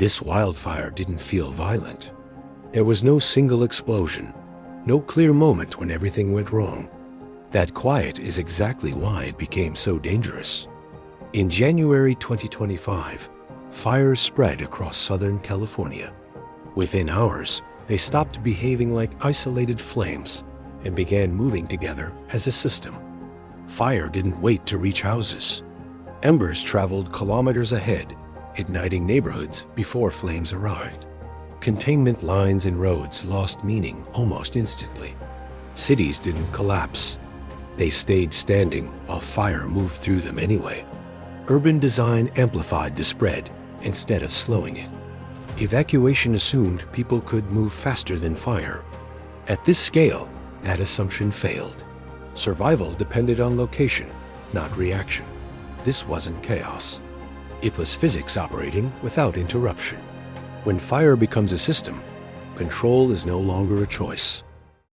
This wildfire didn't feel violent. There was no single explosion, no clear moment when everything went wrong. That quiet is exactly why it became so dangerous. In January 2025, fires spread across Southern California. Within hours, they stopped behaving like isolated flames and began moving together as a system. Fire didn't wait to reach houses. Embers traveled kilometers ahead, igniting neighborhoods before flames arrived. Containment lines and roads lost meaning almost instantly. Cities didn't collapse. They stayed standing while fire moved through them anyway. Urban design amplified the spread instead of slowing it. Evacuation assumed people could move faster than fire. At this scale, that assumption failed. Survival depended on location, not reaction. This wasn't chaos. It was physics operating without interruption. When fire becomes a system, control is no longer a choice.